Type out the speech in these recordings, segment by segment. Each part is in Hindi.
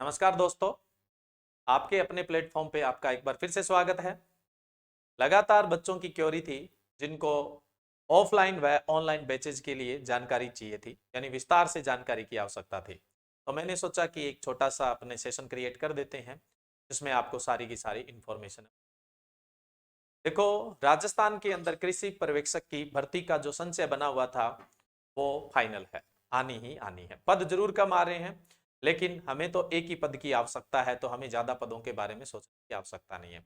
नमस्कार दोस्तों, आपके अपने प्लेटफॉर्म पे आपका एक बार फिर से स्वागत है। लगातार बच्चों की क्वेरी थी जिनको ऑफलाइन व ऑनलाइन बैचेज के लिए जानकारी चाहिए थी, यानी विस्तार से जानकारी की आवश्यकता थी। तो मैंने सोचा कि एक छोटा सा अपने सेशन क्रिएट कर देते हैं जिसमें आपको सारी की सारी इंफॉर्मेशन। देखो, राजस्थान के अंदर कृषि पर्यवेक्षक की भर्ती का जो संशय बना हुआ था वो फाइनल है, आनी ही आनी है। पद जरूर कम आ रहे हैं, लेकिन हमें तो एक ही पद की आवश्यकता है, तो हमें ज्यादा पदों के बारे में सोचने की आवश्यकता नहीं है।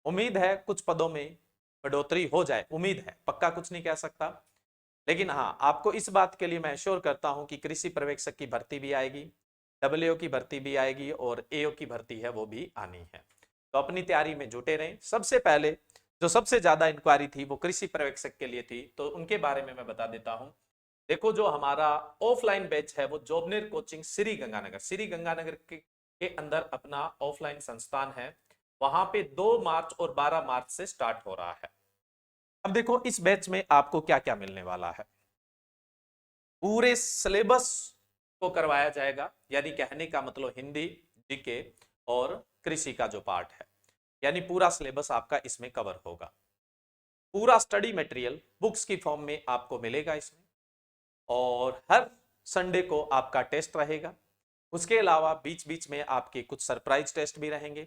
उम्मीद है कुछ पदों में बढ़ोतरी हो जाए, उम्मीद है, पक्का कुछ नहीं कह सकता। लेकिन हाँ, आपको इस बात के लिए मैं एश्योर करता हूं कि कृषि पर्यवेक्षक की भर्ती भी आएगी, डब्ल्यूओ की भर्ती भी आएगी और एओ की भर्ती है वो भी आनी है। तो अपनी तैयारी में जुटे रहें। सबसे पहले जो सबसे ज्यादा इंक्वायरी थी वो कृषि पर्यवेक्षक के लिए थी, तो उनके बारे में मैं बता देता हूं। देखो, जो हमारा ऑफलाइन बैच है वो जॉबनेर कोचिंग श्री गंगानगर के अंदर अपना ऑफलाइन संस्थान है। वहां पे 2 मार्च और 12 मार्च से स्टार्ट हो रहा है। अब देखो, इस बैच में आपको क्या क्या मिलने वाला है। पूरे सिलेबस को करवाया जाएगा, यानी कहने का मतलब हिंदी, जीके और कृषि का जो पार्ट है, यानी पूरा सिलेबस आपका इसमें कवर होगा। पूरा स्टडी मटेरियल बुक्स की फॉर्म में आपको मिलेगा इसमें, और हर संडे को आपका टेस्ट रहेगा। उसके अलावा बीच बीच में आपके कुछ सरप्राइज टेस्ट भी रहेंगे।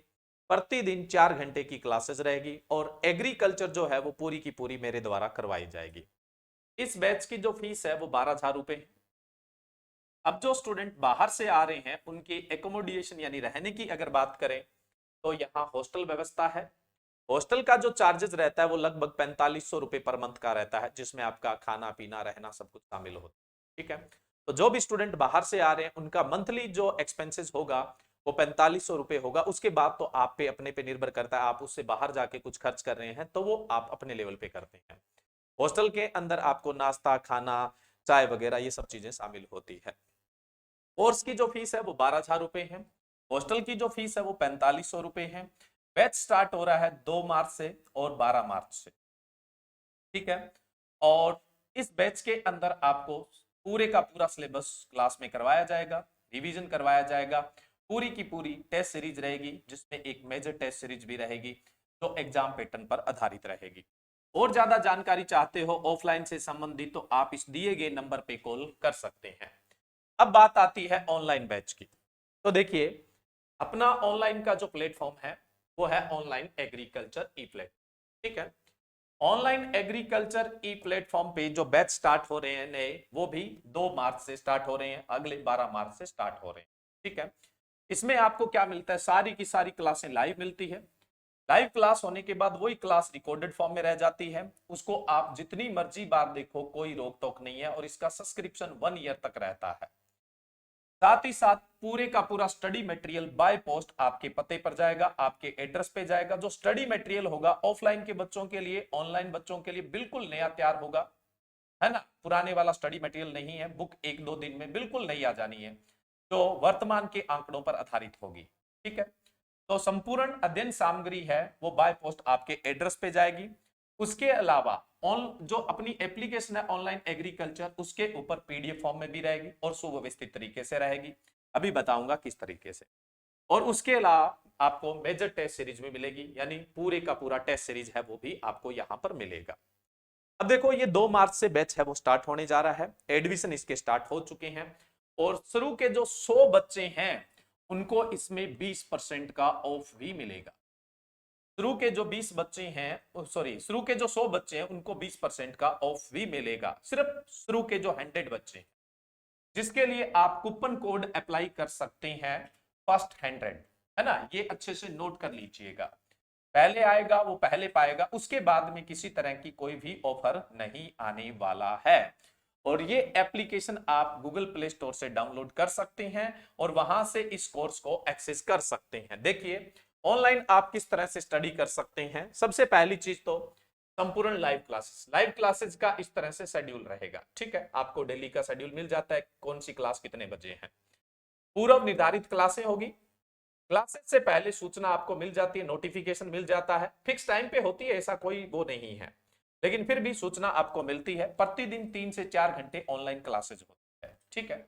प्रतिदिन 4 घंटे की क्लासेस रहेगी और एग्रीकल्चर जो है वो पूरी की पूरी मेरे द्वारा करवाई जाएगी। इस बैच की जो फीस है वो 12,000 रुपए है। अब जो स्टूडेंट बाहर से आ रहे हैं उनके एकोमोडेशन यानी रहने की अगर बात करें, तो यहाँ हॉस्टल व्यवस्था है। हॉस्टल का जो चार्जेस रहता है वो लगभग 4500 रुपए पर मंथ का रहता है, जिसमें आपका खाना पीना रहना सब कुछ शामिल होता है। ठीक है, तो जो भी स्टूडेंट बाहर से आ रहे हैं उनका मंथली जो एक्सपेंसेस होगा वो 4500 रुपए होगा। उसके बाद तो आप पे अपने पे निर्भर करता है, आप उससे बाहर जाके कुछ खर्च कर रहे हैं तो वो आप अपने लेवल पे करते हैं। हॉस्टल के अंदर आपको नाश्ता, खाना, चाय वगैरह ये सब चीजें शामिल होती है। कोर्स की जो फीस है वो 12,000 रुपए है। हॉस्टल की जो फीस है वो 4500 रुपए है। बैच स्टार्ट हो रहा है 2 मार्च से और 12 मार्च से। ठीक है, और इस बैच के अंदर आपको पूरे का पूरा सिलेबस क्लास में करवाया जाएगा, रिवीजन करवाया जाएगा। पूरी की पूरी टेस्ट सीरीज रहेगी, जिसमें एक मेजर टेस्ट सीरीज भी रहेगी जो एग्जाम पैटर्न पर आधारित रहेगी। और ज्यादा जानकारी चाहते हो ऑफलाइन से संबंधित, तो आप इस दिए गए नंबर पे कॉल कर सकते हैं। अब बात आती है ऑनलाइन बैच की। तो देखिए, अपना ऑनलाइन का जो प्लेटफॉर्म है वो है ऑनलाइन एग्रीकल्चर ई प्लेटफॉर्म। ठीक है, ऑनलाइन एग्रीकल्चर ई प्लेटफॉर्म पे जो बैच स्टार्ट हो रहे हैं नए, वो भी 2 मार्च से स्टार्ट हो रहे हैं, अगले 12 मार्च से स्टार्ट हो रहे हैं। ठीक है, इसमें आपको क्या मिलता है, सारी की सारी क्लासें लाइव मिलती है। लाइव क्लास होने के बाद वही क्लास रिकॉर्डेड फॉर्म में रह जाती है, उसको आप जितनी मर्जी बार देखो, कोई रोक टोक नहीं है, और इसका सब्सक्रिप्शन 1 ईयर तक रहता है। साथ ही साथ पूरे का पूरा स्टडी मटेरियल बाय पोस्ट आपके पते पर जाएगा, आपके एड्रेस पे जाएगा। जो स्टडी मटेरियल होगा ऑफलाइन के बच्चों के लिए, ऑनलाइन बच्चों के लिए बिल्कुल नया तैयार होगा, है ना। पुराने वाला स्टडी मटेरियल नहीं है, बुक 1-2 दिन में बिल्कुल नई आ जानी है, जो वर्तमान के आंकड़ों पर आधारित होगी। ठीक है, तो संपूर्ण अध्ययन सामग्री है वो बाय पोस्ट आपके एड्रेस पे जाएगी। उसके अलावा ऑन जो अपनी एप्लीकेशन है ऑनलाइन एग्रीकल्चर, उसके ऊपर पीडीएफ फॉर्म में भी रहेगी और सुव्यवस्थित तरीके से रहेगी। अभी बताऊंगा किस तरीके से। और उसके अलावा आपको मेजर टेस्ट सीरीज भी मिलेगी, यानी पूरे का पूरा टेस्ट सीरीज है वो भी आपको यहां पर मिलेगा। अब देखो, ये 2 मार्च से बैच है वो स्टार्ट होने जा रहा है। एडमिशन इसके स्टार्ट हो चुके हैं, और शुरू के जो 100 बच्चे हैं उनको इसमें 20% का ऑफ भी मिलेगा। शुरू के जो 20 बच्चे हैं, सॉरी, शुरू के जो 100 बच्चे हैं उनको 20% का ऑफ भी मिलेगा, सिर्फ शुरू के जो 100 बच्चे हैं, जिसके लिए आप कूपन कोड अप्लाई कर सकते हैं, फर्स्ट 100, है ना। ये अच्छे से नोट कर लीजिएगा, पहले आएगा वो पहले पाएगा, उसके बाद में किसी तरह की कोई भी ऑफर नहीं आने वाला है। और ये एप्लीकेशन आप गूगल प्ले स्टोर से डाउनलोड कर सकते हैं और वहां से इस कोर्स को एक्सेस कर सकते हैं। देखिए, ऑनलाइन आप किस तरह से स्टडी कर सकते हैं। सबसे पहली चीज तो संपूर्ण लाइव क्लासेस का इस तरह से शेड्यूल रहेगा। ठीक है, आपको डेली का शेड्यूल मिल जाता है, कौन सी क्लास कितने बजे है। पूर्व निर्धारित क्लासें होगी, क्लासेस से पहले सूचना आपको मिल जाती है, नोटिफिकेशन मिल जाता है, फिक्स टाइम पे होती है, ऐसा कोई वो नहीं है, लेकिन फिर भी सूचना आपको मिलती है। प्रतिदिन 3 से 4 घंटे ऑनलाइन क्लासेज होती है। ठीक है,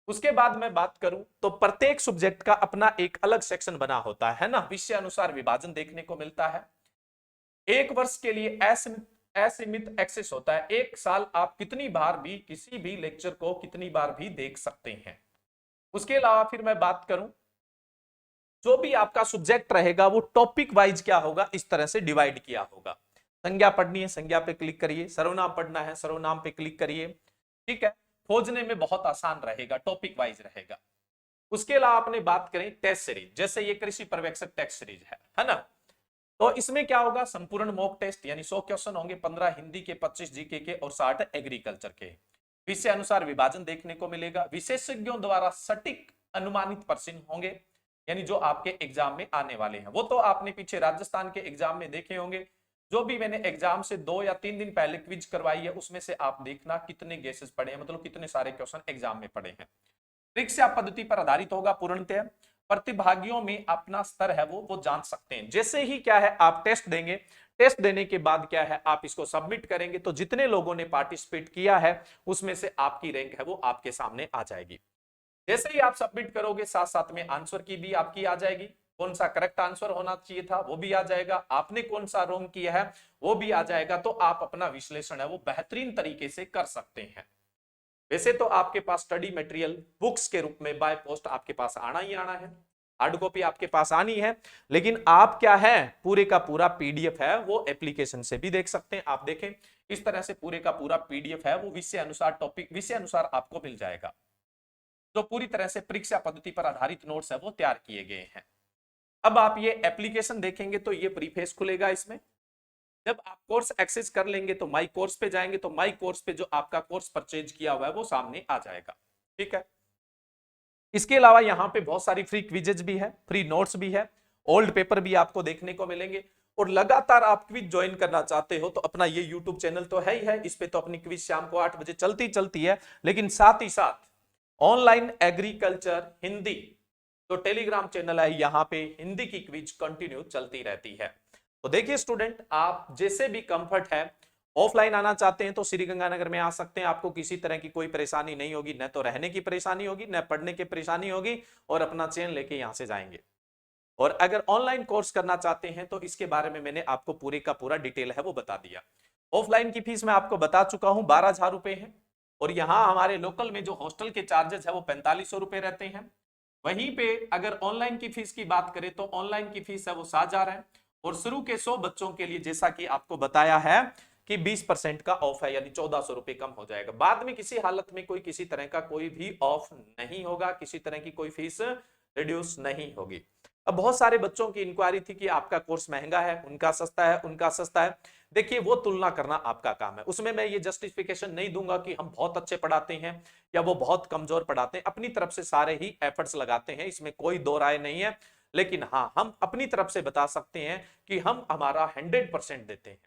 उसके बाद मैं बात करूं तो प्रत्येक सब्जेक्ट का अपना एक अलग सेक्शन बना होता है ना, विषय अनुसार विभाजन देखने को मिलता है। एक वर्ष के लिए असीमित एक्सेस होता है, एक साल आप कितनी बार भी किसी भी लेक्चर को कितनी बार भी देख सकते हैं। उसके अलावा फिर मैं बात करूं, जो भी आपका सब्जेक्ट रहेगा वो टॉपिक वाइज क्या होगा, इस तरह से डिवाइड किया होगा। संज्ञा पढ़नी है, संज्ञा पे क्लिक करिए, सर्वनाम पढ़ना है, सर्वनाम पे क्लिक करिए। ठीक है, खोजने में बहुत आसान रहेगा, टॉपिक वाइज रहेगा। उसके अलावा आपने बात करें टेस्ट सीरीज, जैसे ये कृषि पर्यवेक्षक टेस्ट सीरीज है ना, तो इसमें क्या होगा, संपूर्ण मॉक टेस्ट यानी 100 क्वेश्चन होंगे, 15 हिंदी के, 25 जीके के और 60 एग्रीकल्चर के। विषय अनुसार विभाजन देखने को मिलेगा। विशेषज्ञों द्वारा सटीक अनुमानित प्रश्न होंगे, यानी जो आपके एग्जाम में आने वाले हैं। वो तो आपने पीछे राजस्थान के एग्जाम में देखे होंगे, जो भी मैंने एग्जाम से 2 या 3 दिन पहले क्विज करवाई है, उसमें से आप देखना कितने गेसेस पड़े हैं, मतलब कितने सारे क्वेश्चन एग्जाम में पड़े हैं। परीक्षा पद्धति पर आधारित होगा पूर्णतः। प्रतिभागियों में अपना स्तर है वो जान सकते हैं। जैसे ही क्या है आप टेस्ट देंगे, टेस्ट देने के बाद क्या है आप इसको सबमिट करेंगे, तो जितने लोगों ने पार्टिसिपेट किया है उसमें से आपकी रैंक है वो आपके सामने आ जाएगी। जैसे ही आप सबमिट करोगे, साथ साथ में आंसर की भी आपकी आ जाएगी, कौन सा करेक्ट आंसर होना चाहिए था वो भी आ जाएगा, आपने कौन सा रॉन्ग किया है वो भी आ जाएगा। तो आप अपना विश्लेषण है वो बेहतरीन तरीके से कर सकते हैं। वैसे तो आपके पास स्टडी मटेरियल बुक्स के रूप में बाय पोस्ट आपके पास आना ही आना है, हार्ड कॉपी आपके पास आनी है, लेकिन आप क्या है पूरे का पूरा पीडीएफ है वो एप्लीकेशन से भी देख सकते हैं। आप देखें इस तरह से पूरे का पूरा पीडीएफ है वो विषय अनुसार, टॉपिक विषय अनुसार आपको मिल जाएगा, जो पूरी तरह से परीक्षा पद्धति पर आधारित नोट्स है वो तैयार किए गए हैं। अब आप ये एप्लीकेशन देखेंगे तो ये प्रीफेस खुलेगा। इसमें जब आप कोर्स एक्सेस कर लेंगे तो माई कोर्स पे जाएंगे, तो माई कोर्स पे जो आपका कोर्स परचेज किया हुआ है वो सामने आ जाएगा। ठीक है, इसके अलावा यहाँ पे बहुत सारी फ्री क्विजेज भी है, फ्री नोट्स भी है, ओल्ड पेपर भी आपको देखने को मिलेंगे। और लगातार आप क्विज ज्वाइन करना चाहते हो तो अपना ये यूट्यूब चैनल तो है ही है, इस पे तो अपनी क्विज शाम को 8 बजे चलती है, लेकिन साथ ही साथ ऑनलाइन एग्रीकल्चर हिंदी तो टेलीग्राम चैनल है, यहाँ पे हिंदी की क्विज कंटिन्यू चलती रहती है। तो देखिए स्टूडेंट, आप जैसे भी कंफर्ट है, ऑफलाइन आना चाहते हैं तो श्री गंगानगर में आ सकते हैं, आपको किसी तरह की कोई परेशानी नहीं होगी, न तो रहने की परेशानी होगी न पढ़ने की परेशानी होगी, और अपना चेन लेके यहां से जाएंगे। और अगर ऑनलाइन कोर्स करना चाहते हैं तो इसके बारे में मैंने आपको पूरे का पूरा डिटेल है वो बता दिया। ऑफलाइन की फीस मैं आपको बता चुका हूं, 12,000 रुपए है, और यहाँ हमारे लोकल में जो हॉस्टल के चार्जेस है वो 4500 रुपए रहते हैं। वहीं पे अगर ऑनलाइन की फीस की बात करें तो ऑनलाइन की फीस है वो 7,000 है, और शुरू के 100 बच्चों के लिए जैसा कि आपको बताया है कि 20% का ऑफ है, यानी 1400 रुपए कम हो जाएगा। बाद में किसी हालत में कोई किसी तरह का कोई भी ऑफ नहीं होगा, किसी तरह की कोई फीस रिड्यूस नहीं होगी। अब बहुत सारे बच्चों की इंक्वायरी थी कि आपका कोर्स महंगा है, उनका सस्ता है, उनका सस्ता है। देखिए वो तुलना करना आपका काम है, उसमें मैं ये जस्टिफिकेशन नहीं दूंगा कि हम बहुत अच्छे पढ़ाते हैं या वो बहुत कमजोर पढ़ाते हैं। अपनी तरफ से सारे ही एफर्ट्स लगाते हैं, इसमें कोई दो राय नहीं है, लेकिन हाँ हम अपनी तरफ से बता सकते हैं कि हम हमारा 100% देते हैं।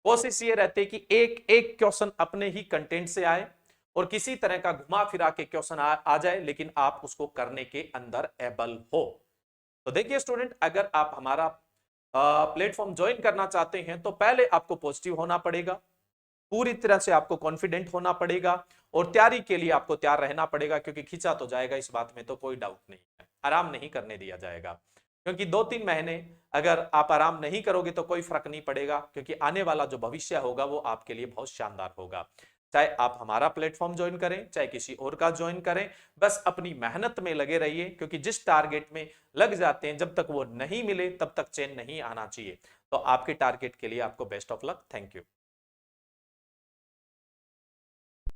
कोशिश ये रहती है कि एक एक क्वेश्चन अपने ही कंटेंट से आए और किसी तरह का घुमा फिरा के क्वेश्चन आ जाए, लेकिन आप उसको करने के अंदर एबल हो। तो देखिए स्टूडेंट, अगर आप हमारा प्लेटफॉर्म ज्वाइन करना चाहते हैं तो पहले आपको पॉजिटिव होना पड़ेगा, पूरी तरह से आपको कॉन्फिडेंट होना पड़ेगा, और तैयारी के लिए आपको तैयार रहना पड़ेगा, क्योंकि खींचा तो जाएगा, इस बात में तो कोई डाउट नहीं है। आराम नहीं करने दिया जाएगा, क्योंकि 2-3 महीने अगर आप आराम नहीं करोगे तो कोई फर्क नहीं पड़ेगा, क्योंकि आने वाला जो भविष्य होगा वो आपके लिए बहुत शानदार होगा। चाहे आप हमारा प्लेटफॉर्म ज्वाइन करें चाहे किसी और का ज्वाइन करें, बस अपनी मेहनत में लगे रहिए, क्योंकि जिस टारगेट में लग जाते हैं जब तक वो नहीं मिले तब तक चैन नहीं आना चाहिए। तो आपके टारगेट के लिए आपको best of luck. Thank you.